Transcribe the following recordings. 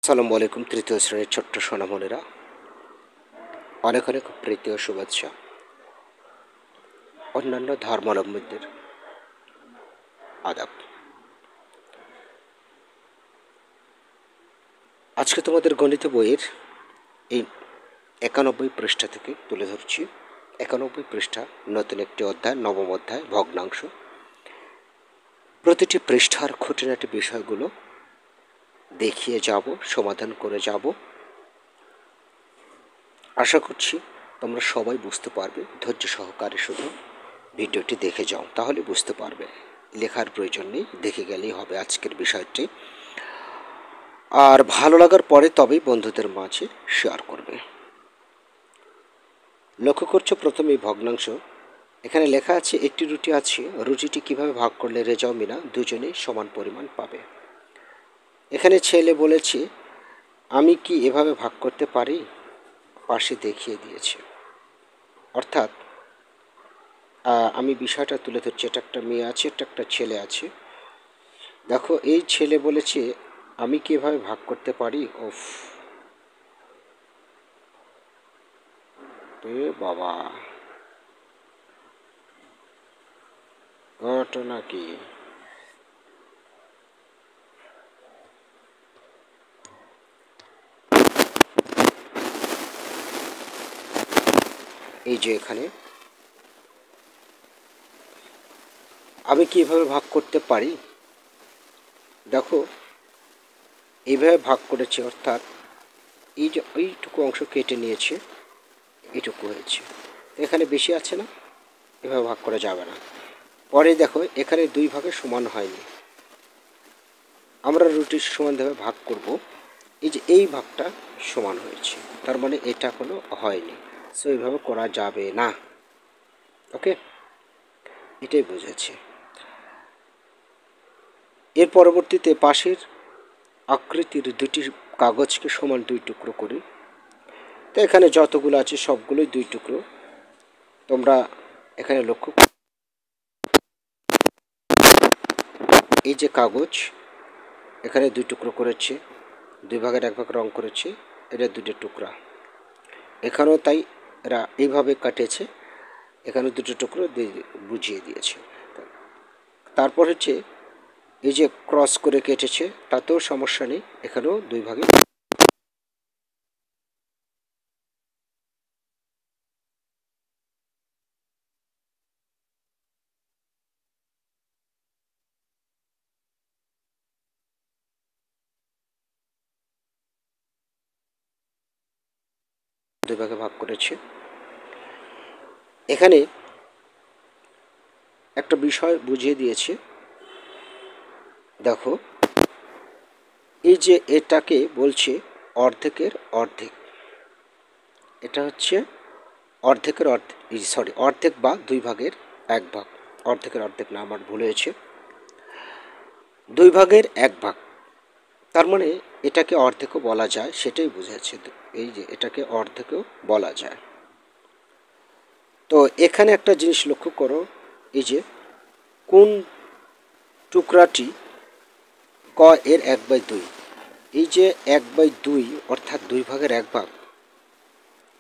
আসসালামু আলাইকুম। তৃতীয় শ্রেণীর ছোট্ট সোনামণিরা, অনেক অনেক প্রীতি ও শুভেচ্ছা। অন্যান্য ধর্মাবলম্বীদের আদাব। আজকে তোমাদের গণিত বইয়ের এই 91 পৃষ্ঠা থেকে তুলে ধরছি। 91 পৃষ্ঠা, নতুন একটি অধ্যায়, নবম অধ্যায়, ভগ্নাংশ। প্রতিটি পৃষ্ঠার খুঁটিনাটি বিষয়গুলো দেখিয়ে যাব, সমাধান করে যাব। আশা করছি তোমরা সবাই বুঝতে পারবে। ধৈর্য সহকারে শুধু ভিডিওটি দেখে যাও, তাহলে বুঝতে পারবে। লেখার প্রয়োজন নেই, দেখে গেলেই হবে আজকের বিষয়টি। আর ভালো লাগার পরে তবেই বন্ধুদের মাঝে শেয়ার করবে। লক্ষ্য করছো প্রথমেই ভগ্নাংশ। এখানে লেখা আছে একটি রুটি আছে, রুটিটি কিভাবে ভাগ করলে রেজা ও মিনা দুজনেই সমান পরিমাণ পাবে। এখানে ছেলে বলেছে আমি কি এভাবে ভাগ করতে পারি, পাশে দেখিয়ে দিয়েছে। অর্থাৎ আমি বিষয়টা তুলে ধরছি। এটা একটা মেয়ে আছে, এটা একটা ছেলে আছে। দেখো, এই ছেলে বলেছে আমি কি এভাবে ভাগ করতে পারি। ওফ রে বাবা, ঘটনা কি? এই যে এখানে আমি কি এভাবে ভাগ করতে পারি। দেখো, এইভাবে ভাগ করেছে, অর্থাৎ এই যে এইটুকু অংশ কেটে নিয়েছে, এইটুকু হয়েছে। এখানে বেশি আছে না, এভাবে ভাগ করা যাবে না। পরে দেখো, এখানে দুই ভাগে সমান হয়নি। আমরা রুটির সমানভাবে ভাগ করব। এই যে এই ভাগটা সমান হয়েছে, তার মানে এটা কোনো হয়নি। সো এইভাবে করা যাবে না। ওকে, এটাই বুঝেছে। এর পরবর্তীতে পাশের আকৃতির দুটি কাগজকে সমান দুই টুকরো করি। তো এখানে যতগুলো আছে সবগুলোই দুই টুকরো। তোমরা এখানে লক্ষ্য, এই যে কাগজ এখানে দুই টুকরো করেছে, দুই ভাগের এক ভাগ রং করেছে, এটা দুটো টুকরা। এখানেও তাই, এরা এইভাবে কাটেছে, এখানে দুটো টুকরো বুঝিয়ে দিয়েছে। তারপর হচ্ছে এই যে ক্রস করে কেটেছে, তাতেও সমস্যা নেই, এখানেও দুই ভাগে ভাগ করেছে। এখানে একটা বিষয় বুঝিয়ে দিয়েছে। দেখো, এই যে এটাকে বলছে অর্ধেকের অর্ধেক। এটা হচ্ছে অর্ধেকের অর্ধেক, অর্ধেক বা দুই ভাগের এক ভাগ। অর্ধেকের অর্ধেক না, আমার ভুল হয়েছে, দুই ভাগের এক ভাগ। তার মানে এটাকে অর্ধেকও বলা যায়, সেটাই বুঝেছে। এই যে এটাকে অর্ধেকও বলা যায়। তো এখানে একটা জিনিস লক্ষ্য করো, এই যে কোন টুকরাটি ক এর 1/2। এই যে 1/2 অর্থাৎ দুই ভাগের এক ভাগ।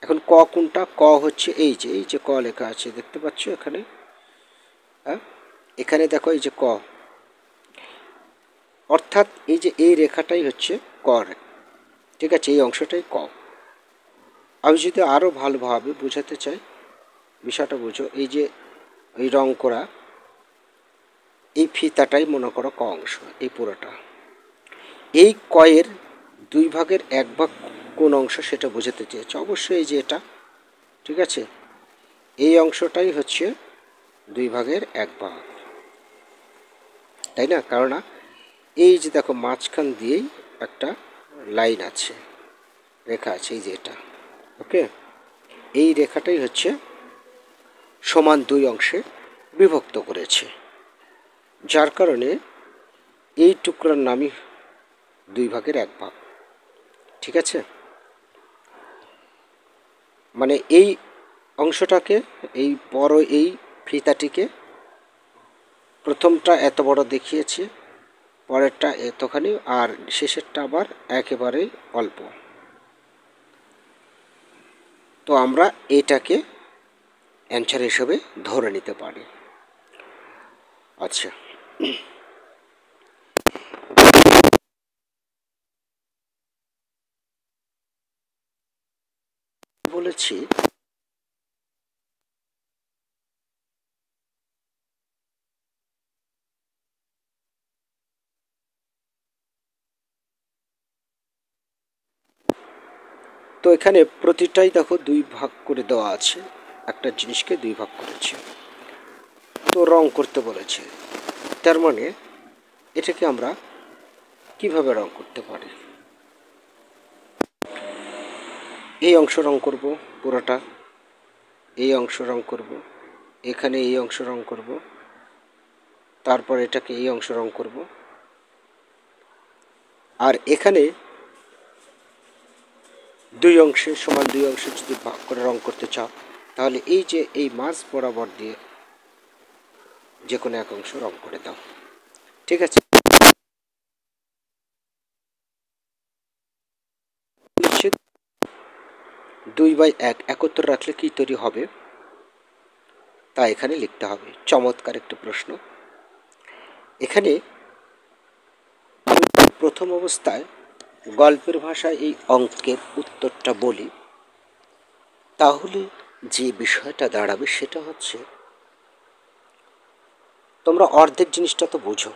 এখন ক কোনটা? ক হচ্ছে এই যে ক লেখা আছে, দেখতে পাচ্ছ এখানে। হ্যাঁ, এখানে দেখো এই যে ক, অর্থাৎ এই যে এই রেখাটাই হচ্ছে ক। ঠিক আছে, এই অংশটাই ক। আমি যদি আরও ভালোভাবে বোঝাতে চাই, বিষয়টা বুঝো। এই যে এই রং করা এই ফিতাটাই মনে করো ক অংশ, এই পুরোটা। এই কয়ের দুই ভাগের এক ভাগ কোন অংশ সেটা বোঝাতে চেয়েছে। অবশ্যই এই যে এটা, ঠিক আছে, এই অংশটাই হচ্ছে দুই ভাগের এক ভাগ, তাই না? কারণ এই যে দেখো মাঝখান দিয়েই একটা লাইন আছে, রেখা আছে, এই যে এটা। ওকে, এই রেখাটাই হচ্ছে সমান দুই অংশে বিভক্ত করেছে, যার কারণে এই টুকরার নামই দুই ভাগের এক ভাগ। ঠিক আছে, মানে এই অংশটাকে, এই বড় এই ফিতাটিকে প্রথমটা এত বড় দেখিয়েছে, পরেরটা এতখানি, আর শেষেরটা আবার একেবারেই অল্প। তো আমরা এটাকে অ্যান্সার হিসেবে ধরে নিতে পারি। আচ্ছা, বলেছি তো এখানে প্রতিটাই দেখো দুই ভাগ করে দেওয়া আছে, একটা জিনিসকে দুই ভাগ করেছে। তো রং করতে বলেছে, তার মানে এটাকে আমরা কিভাবে রং করতে পারি? এই অংশ রং করব, পুরোটা এই অংশ রং করব, এখানে এই অংশ রং করব, তারপর এটাকে এই অংশ রং করব, আর এখানে দুই অংশে সমান দুই অংশে যদি ভাগ করে রং করতে চাও, তাহলে এই যে এই মাঝ বরাবর দিয়ে যে কোনো এক অংশ রং করে দাও। ঠিক আছে, 2/1 একত্র রাখলে কি তৈরি হবে তা এখানে লিখতে হবে। চমৎকার একটি প্রশ্ন। এখানে প্রথম অবস্থায় গল্পের ভাষায় এই অঙ্কের উত্তরটা বলি, তাহলে যে বিষয়টা দাঁড়াবে সেটা হচ্ছে, তোমরা অর্ধেক জিনিসটা তো বুঝো।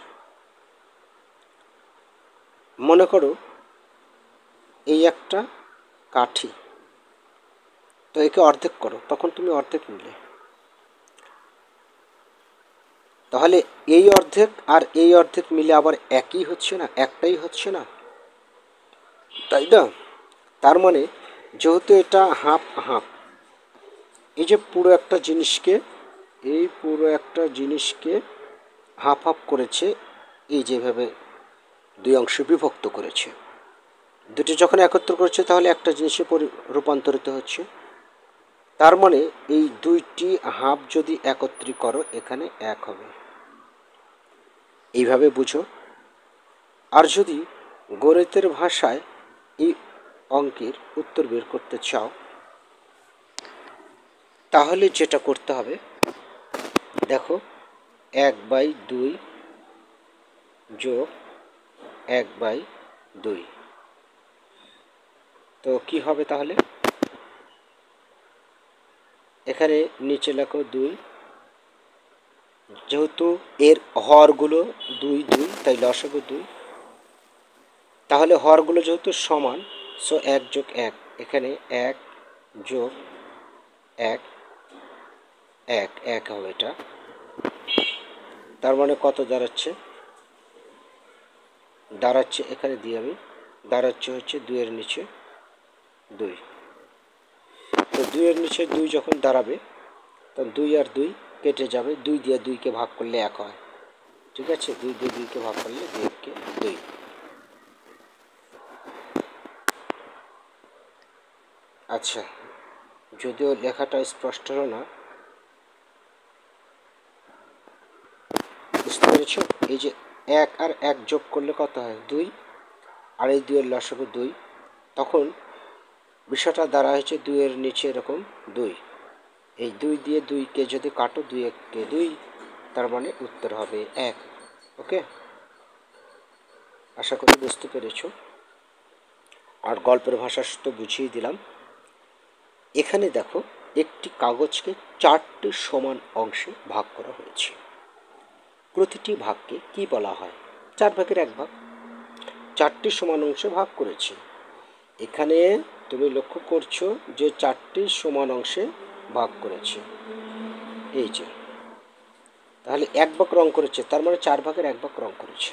মনে করো এই একটা কাঠি, তো একে অর্ধেক করো, তখন তুমি অর্ধেক নিলে, তাহলে এই অর্ধেক আর এই অর্ধেক মিলে আবার একই হচ্ছে না, একটাই হচ্ছে না, তাই না? তার মানে যেহেতু এটা হাফ হাফ, এই যে পুরো একটা জিনিসকে, এই পুরো একটা জিনিসকে হাফ হাফ করেছে, এই যেভাবে দুই অংশে বিভক্ত করেছে, দুটি যখন একত্র করেছে তাহলে একটা জিনিসে রূপান্তরিত হচ্ছে। তার মানে এই দুইটি হাফ যদি একত্রিত করো এখানে এক হবে, এইভাবে বুঝো। আর যদি গণিতের ভাষায় এই অঙ্কের উত্তর বের করতে চাও, তাহলে যেটা করতে হবে দেখো, 1/2 যোগ 1/2, তো কি হবে তাহলে? এখানে নিচে লেখো 2, যেহেতু এর হরগুলো 2 2, তাই লসাগু 2, তাহলে হরগুলো যেহেতু সমান, সো 1 যোগ 1, এখানে 1 যোগ 1 1 1 হবে এটা। তার মানে কত দাঁড়াচ্ছে? দাঁড়াচ্ছে এখানে দিয়ে আমি দাঁড়াচ্ছে হচ্ছে 2 এর নিচে 2। তো 2 এর নিচে 2 যখন দাঁড়াবে, তখন 2 আর 2 কেটে যাবে, 2 দিয়ে 2কে ভাগ করলে 1 হয়। ঠিক আছে, 2 দিয়ে 2কে ভাগ করলে 2 2। আচ্ছা, যদিও লেখাটা স্পষ্ট হলো না, বুঝতে পেরেছ? এই যে 1 আর 1 যোগ করলে কত হয়? 2, আর এই 2 এর লসাগু 2, তখন বিষয়টা দ্বারা হচ্ছে 2 এর নিচে এরকম 2, এই 2 দিয়ে 2কে যদি কাটো, 2 1কে 2, তার মানে উত্তর হবে 1। ওকে, আশা করি বুঝতে পেরেছ। আর গল্পের ভাষা তো বুঝিয়ে দিলাম। এখানে দেখো, একটি কাগজকে 4টি সমান অংশে ভাগ করা হয়েছে। প্রতিটি ভাগকে কি বলা হয়? 4 ভাগের 1 ভাগ। 4টি সমান অংশে ভাগ করেছে। এখানে তুমি লক্ষ্য করছো যে 4টি সমান অংশে ভাগ করেছে, এই যে, তাহলে 1 ভাগ রং করেছে, তার মানে 4 ভাগের 1 ভাগ রং করেছে।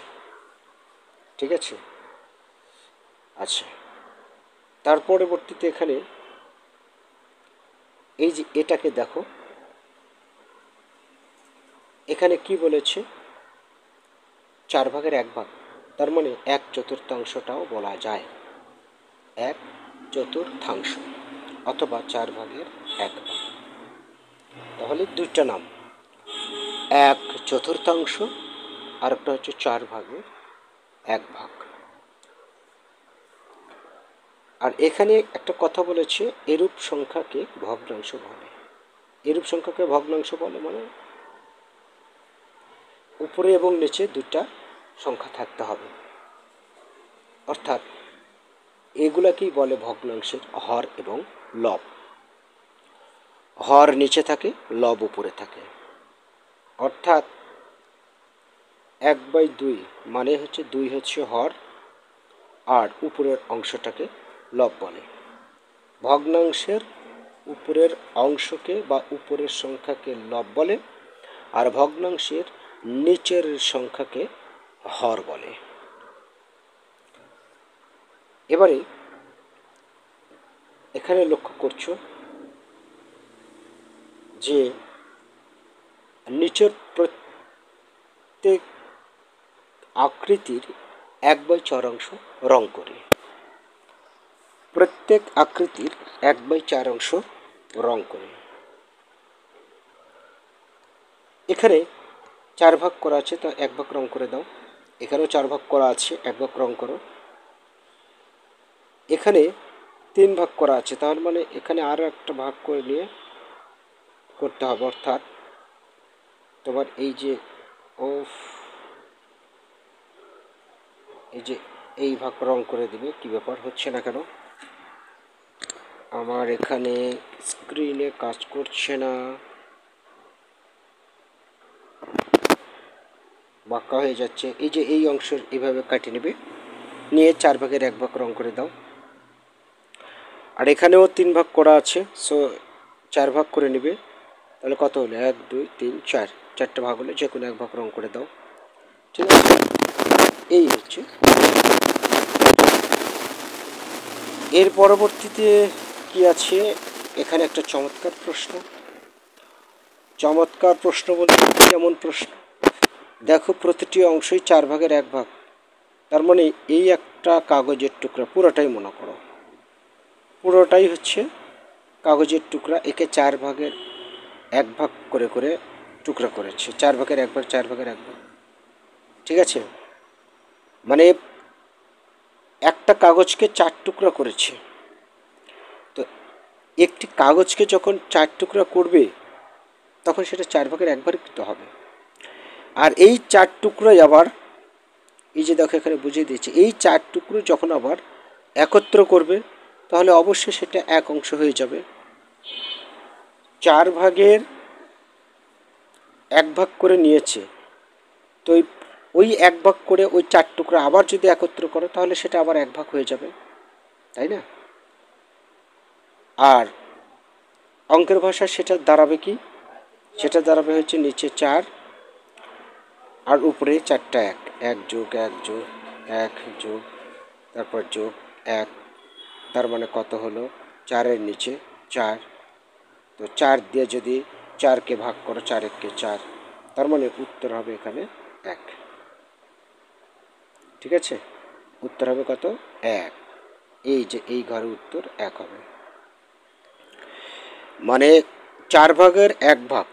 ঠিক আছে, আচ্ছা, তার পরবর্তীতে এখানে এই যে এটাকে দেখো, এখানে কি বলেছে? 4 ভাগের 1 ভাগ, তার মানে 1/4 বলা যায়, 1/4, অথবা 4 ভাগের 1 ভাগ। তাহলে দুইটা নাম, 1/4, আর একটা হচ্ছে 4 ভাগের 1 ভাগ। আর এখানে একটা কথা বলেছে, এরূপ সংখ্যাকে ভগ্নাংশ বলে। এরূপ সংখ্যাকে ভগ্নাংশ বলে মানে উপরে এবং নিচে দুটা সংখ্যা থাকতে হবে, অর্থাৎ এগুলাকেই বলে ভগ্নাংশের হর এবং লব। হর নিচে থাকে, লব উপরে থাকে, অর্থাৎ 1/2 মানে হচ্ছে 2 হচ্ছে হর, আর উপরের অংশটাকে লব বলে। ভগ্নাংশের উপরের অংশকে বা উপরের সংখ্যাকে লব বলে, আর ভগ্নাংশের নিচের সংখ্যাকে হর বলে। এবারে এখানে লক্ষ্য করছো যে নিচের প্রত্যেক আকৃতির 1/4 অংশ রং করে, প্রত্যেক আকৃতির 1/4 অংশ রং করে। এখানে 4 ভাগ করা আছে, তো 1 ভাগ রং করে দাও। এখানেও 4 ভাগ করা আছে, 1 ভাগ রং করো। এখানে 3 ভাগ করা আছে, তাহলে মানে এখানে আরও একটা ভাগ করে নিয়ে করতে হবে, অর্থাৎ তোমার এই যে এই ভাগ রং করে দিবে। কি ব্যাপার, হচ্ছে না কেন? আমার এখানে স্ক্রিনে কাজ করছে না, বাঁকা হয়ে যাচ্ছে। এই যে এই অংশের এইভাবে কাটিয়ে নেবে, নিয়ে 4 ভাগের 1 ভাগ রং করে দাও। আর এখানেও 3 ভাগ করা আছে, সো 4 ভাগ করে নেবে। তাহলে কত হলো? 1 2 3 4, 4টে ভাগ হলে যে কোনো 1 ভাগ রং করে দাও। ঠিক আছে, এই হচ্ছে। এর পরবর্তীতে কি আছে? এখানে একটা চমৎকার প্রশ্ন। চমৎকার প্রশ্ন বলতে কেমন প্রশ্ন? দেখো, প্রতিটি অংশই 4 ভাগের 1 ভাগ, তার মানে এই একটা কাগজের টুকরা, পুরোটাই মনে করো, পুরোটাই হচ্ছে কাগজের টুকরা। একে 4 ভাগের 1 ভাগ করে করে টুকরা করেছে, 4 ভাগের 1 ভাগ, 4 ভাগের 1 ভাগ। ঠিক আছে, মানে একটা কাগজকে 4 টুকরা করেছে। তো একটি কাগজকে যখন 4 টুকরা করবে, তখন সেটা 4 ভাগের 1 ভাগই দিতে হবে। আর এই 4 টুকরোই আবার, এই যে দেখো এখানে বুঝিয়ে দিয়েছি, এই 4 টুকরো যখন আবার একত্র করবে, তাহলে অবশ্যই সেটা 1 অংশ হয়ে যাবে। 4 ভাগের 1 ভাগ করে নিয়েছে, তো ওই 1 ভাগ করে ওই 4 টুকরা আবার যদি একত্র করো, তাহলে সেটা আবার 1 ভাগ হয়ে যাবে, তাই না? আর অঙ্কের ভাষা সেটা দাঁড়াবে কি? সেটা দাঁড়াবে হচ্ছে নিচে 4 আর উপরে 4টা 1, 1 যোগ 1 যোগ 1 যোগ তারপর যোগ 1, তার মানে কত হলো? 4-এর নিচে 4। তো 4 দিয়ে যদি 4কে ভাগ করো, 4 1-কে 4, তার মানে উত্তর হবে এখানে 1। ঠিক আছে, উত্তর হবে কত? 1। এই যে এই ঘরের উত্তর 1 হবে। মানে 4 ভাগের 1 ভাগ,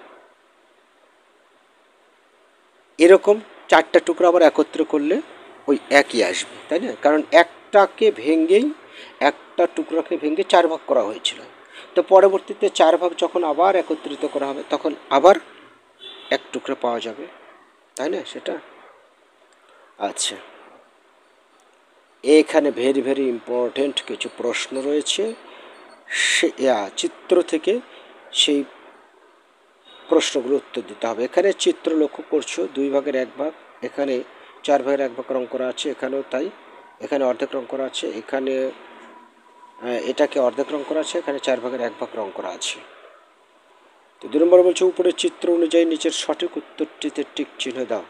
এরকম 4টা টুকরা আবার একত্র করলে ওই একই আসবে, তাই না? কারণ একটা টুকরাকে ভেঙে 4 ভাগ করা হয়েছিল। তো পরবর্তীতে 4 ভাগ যখন আবার একত্রিত করা হবে, তখন আবার 1 টুকরা পাওয়া যাবে, তাই না? সেটা আচ্ছা, এখানে ভেরি ভেরি ইম্পর্টেন্ট কিছু প্রশ্ন রয়েছে, সে চিত্র থেকে সেই প্রশ্নগুলো উত্তর দিতে হবে। এখানে চিত্র লক্ষ্য করছো, 2 ভাগের 1 ভাগ, এখানে 4 ভাগের 1 ভাগ রং করা আছে, এখানেও তাই, এখানে অর্ধেক রং করা আছে, এখানে এটাকে অর্ধেক রং করা আছে, এখানে 4 ভাগের 1 ভাগ রং করা আছে। তো 2 নম্বর বলছে, উপরের চিত্র অনুযায়ী নিচের সঠিক উত্তরটিতে টিক চিহ্ন দাও।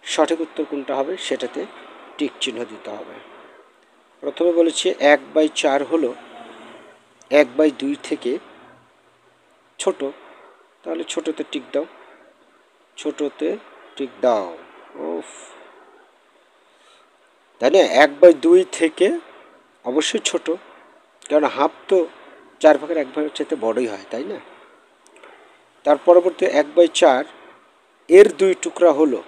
সঠিক উত্তর কোনটা হবে সেটাতে টিক চিহ্ন দিতে হবে। প্রথমে বলেছে 1/4 হলো 1/2 থেকে ছোট, তাহলে ছোটতে টিক দাও, ছোটতে টিক দাও। ওফ, তাই না? 1/2 থেকে অবশ্যই ছোট, কারণ হাফ তো 4 ভাগের 1 ভাগের চাইতে বড়ই হয়, তাই না? তার পরবর্তী 1/4 এর 2 টুকরা হলো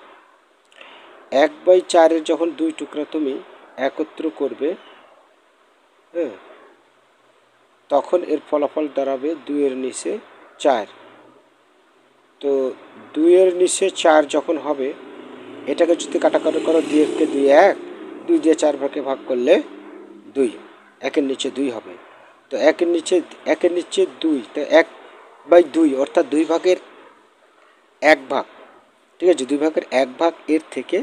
1/4 যখন 2 টুকরা তুমি একত্র করবে, হ্যাঁ, তখন এর ফলাফল দাঁড়াবে 2 নিচে 4। তো 2 নিচে 4 যখন হবে, এটাকে যদি কাটাকাটি করো, 2 2 1, 2 দিয়ে 4 ভাগে ভাগ করলে 2, 1 নিচে 2 হবে। তো 1 নিচে 2, তো 1/2 অর্থাৎ 2 ভাগের 1 ভাগ, ঠিক আছে, 2 ভাগের 1 ভাগ এর থেকে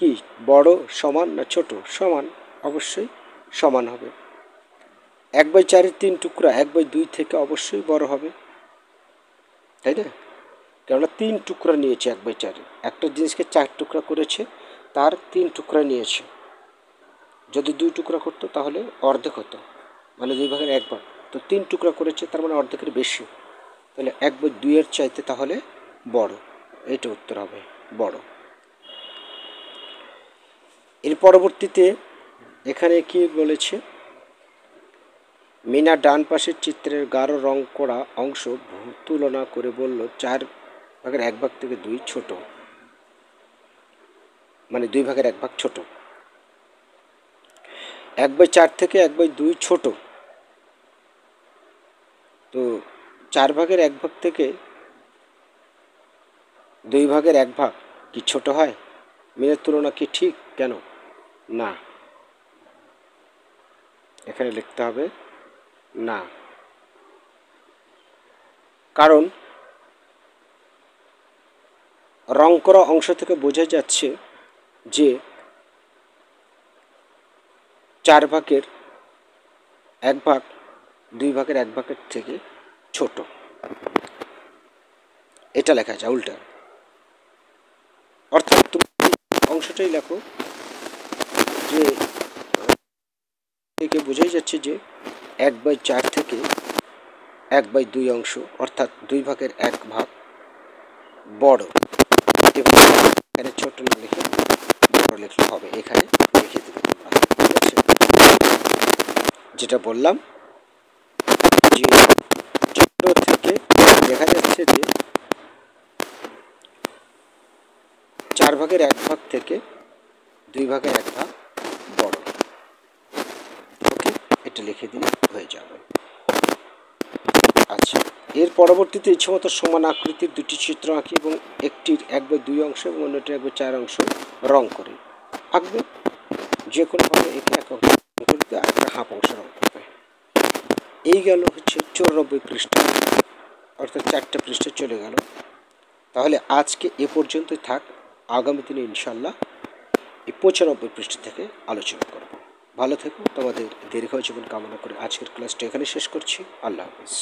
কি বড়, সমান না ছোট? সমান, অবশ্যই সমান হবে। 1/4 3 টুকরা 1/2 থেকে অবশ্যই বড় হবে, তাই না? কেননা 3 টুকরা নিয়েছে 1/4, একটা জিনিসকে 4 টুকরা করেছে, তার 3 টুকরা নিয়েছে। যদি 2 টুকরা করতো তাহলে অর্ধেক হতো, মানে 2 ভাগের 1 ভাগ। তো 3 টুকরা করেছে, তার মানে অর্ধেকের বেশি, তাহলে 1/2 এর চাইতে তাহলে বড়। এইটা উত্তর হবে, বড়। এর পরবর্তীতে এখানে কি বলেছে, মিনা ডান পাশের চিত্রের গাঢ় রং করা অংশ তুলনা করে বলল 4 ভাগের 1 ভাগ থেকে 2 ছোট, মানে 2 ভাগের 1 ভাগ ছোট। 1/4 থেকে 1/2 ছোট, তো 4 ভাগের 1 ভাগ থেকে 2 ভাগের 1 ভাগ কি ছোট হয়? মিনের তুলনা কি ঠিক? কেন না? এখানে লিখতে হবে না, কারণ রং করা অংশ থেকে বোঝা যাচ্ছে যে 4 ভাগের 1 ভাগ 2 ভাগের 1 ভাগের থেকে ছোট। এটা লেখা আছে উল্টা, অর্থাৎ তুমি অংশটাই লেখো যে থেকে বোঝাই যাচ্ছে যে 1/4 থেকে 1/2 অংশ, অর্থাৎ 2 ভাগের 1 ভাগ বড়। এখানে ছোট না লিখে বড় লিখলে হবে, এখানে লিখে দেবে তোমরা, ঠিক আছে? যেটা বললাম যে ছোট থেকে দেখা যাচ্ছে যে 4 ভাগের 1 ভাগ থেকে 2 ভাগের 1 ভাগ বড়। ওকে, এটা লিখে দিলে হয়ে যাবে। আচ্ছা, এর পরবর্তীতে ইচ্ছামতো সমান আকৃতির 2টি চিত্র আঁকি এবং একটির 1/2 অংশ এবং অন্যটির 1/4 অংশ রং করে আঁকবে। যে কোনোভাবে একে এক অংশ করতে আর একটা হাফ অংশ রং করবে। এই গেল হচ্ছে 94 পৃষ্ঠা, অর্থাৎ 4টে পৃষ্ঠা চলে গেল। তাহলে আজকে এ পর্যন্তই থাক, আগামী দিনে ইনশাল্লাহ এই 95 পৃষ্ঠা থেকে আলোচনা করব। ভালো থেকো, তোমাদের দীর্ঘ জীবন কামনা করে আজকের ক্লাসটা এখানে শেষ করছি। আল্লাহ হাফিজ।